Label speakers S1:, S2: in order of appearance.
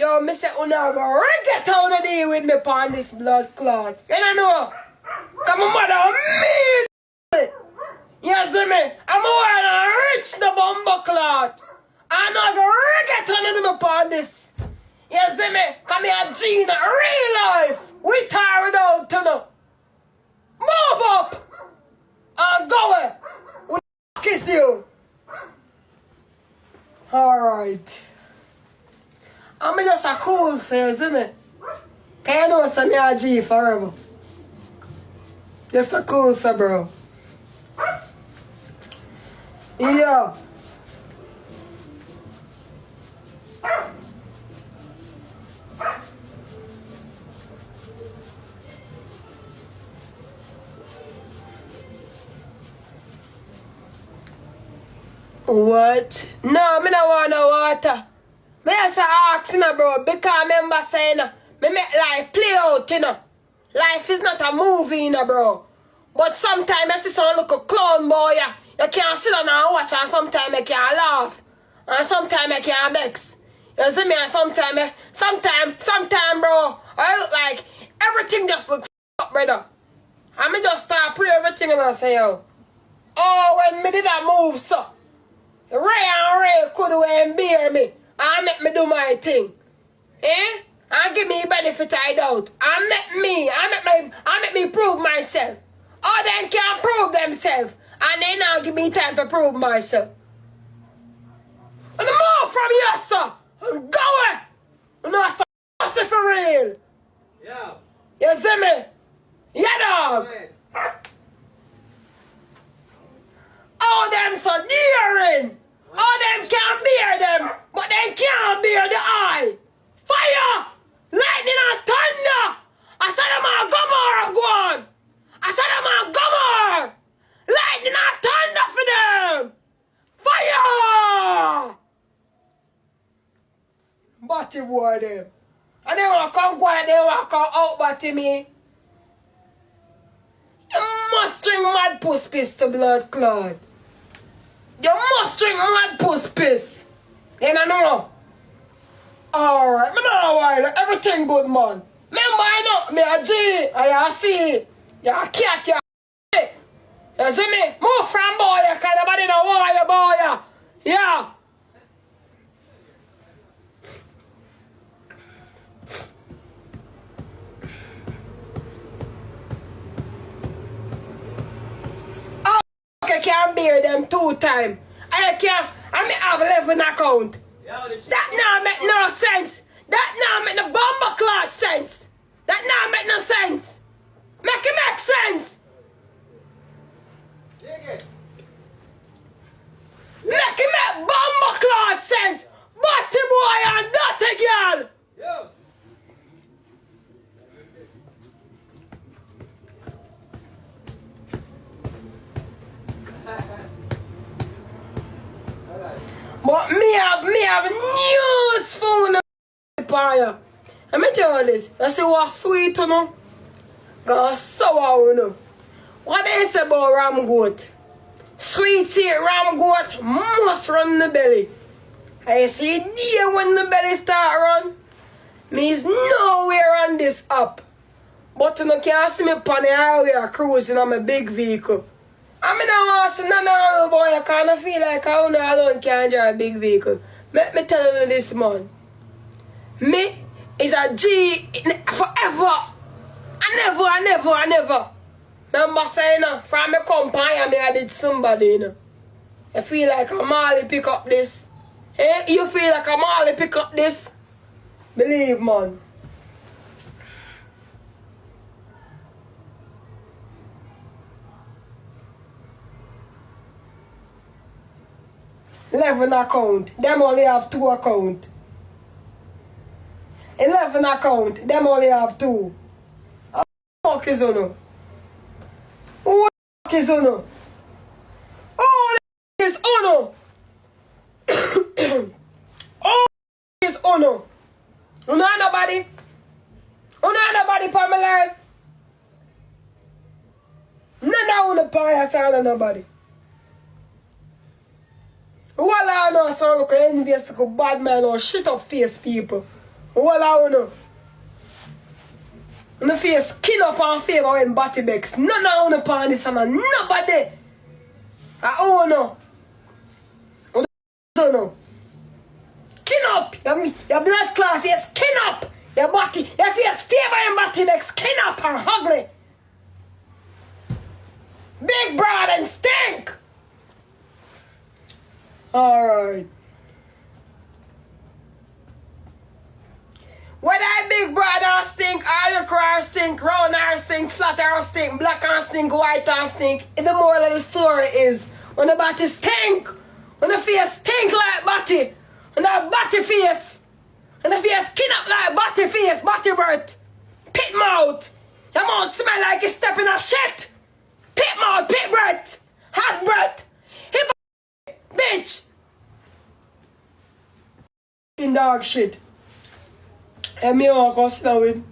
S1: yo, me say, una go get out of there with me upon this blood clot. You don't know? Come on, mother, me. You see me? I'm a rich the bumbo clot. I know go get on me upon this. You see me? Come here, Gina, real life. We tired out to know. Move up and go away. We'll kiss you. Alright. I'm just a cool sir, see me? Can you know what's me a G forever? Just a cool sir, bro. Yeah. What? No, me don't want no water. Me just ask me, bro, because I remember saying, me make life play out, you know. Life is not a movie, you know, bro. But sometimes I see some little clown boy, yeah. You can't sit down and watch, and sometimes I can't laugh. And sometimes I can't vex. You see me? And sometimes, bro, I look like everything just look up, brother. And me just start pray everything and I say, yo, oh, when me did that move, so. Ray could bear me and make me do my thing. Eh? And give me benefit I doubt. And make me prove myself. Or they can't prove themselves. And they now give me time to prove myself. And the more from here, sir. And go away. And no, sir. That's it for real.
S2: Yeah.
S1: You see me? Yeah, dog. All them so daring. All them can't bear them. But they can't bear the eye. Fire! Lightning and thunder! I said them all Gomorrah go on. I said them all Gomorrah! Lightning and thunder for them! Fire! Batty boy them. And they wanna come quiet, they wanna come out batty me. You must drink mad puss piss to blood clot. You must drink mad puss piss. You know? Alright, me know why. Everything good, man. Remember, I know, me a G, I see. You a cat, you a you see me? Move from boy, you kind of body no wire, boy. Yeah. Oh, okay, can't bear them 2 times. I can't, I may have 11 account. That now make no sense. That now make no bomber cloth sense. That now make no sense. Make it make sense. Make it make bomber cloth sense. Batty boy and dirty girl. Yo. But me have news for you. Let me tell you this. I say what's sweet, you know? Got sour, you know. What they say about ram goat? Sweet here, ram goat must run the belly. I see there when the belly start run. Me's nowhere on this up. But you know, can't see me on the highway cruising on my big vehicle. I mean, I want to see none of boy, I kind of feel like I alone can't drive a big vehicle. Let me tell you this, man. Me is a G forever. I never. Remember saying, from my company, I did somebody, you know. I feel like I'm all pick up this. Eh? You feel like I'm all pick up this? Believe, man. $11 account. Them only have 2 account. 11 account. Them only have 2. Who the fuck is Uno? Who the fuck is Uno? Who the is Uno? Who is Uno? You know nobody? You know nobody for my life? None of the pious or nobody. Well, I know some look envious, look bad man or shit up face people. Well, I know. On the face skin up and favor when body bakes. None of you upon this and nobody. I own no. I don't know. Skin up. Your blood clot face skin up. Your body, your face favor when body bakes. Skin up and ugly. Big broad and stink. Alright. Whether I big brother stink, or your car stink, round or stink, flat or stink, black and stink, white and stink, the moral of the story is when the body stink, when the face stink like body, when the body face, when the face skin up like body face, body breath, pit mouth, your mouth smell like you step in a shit, pit mouth, pit breath, hot breath, hip bitch, in dog shit. And me walk us now with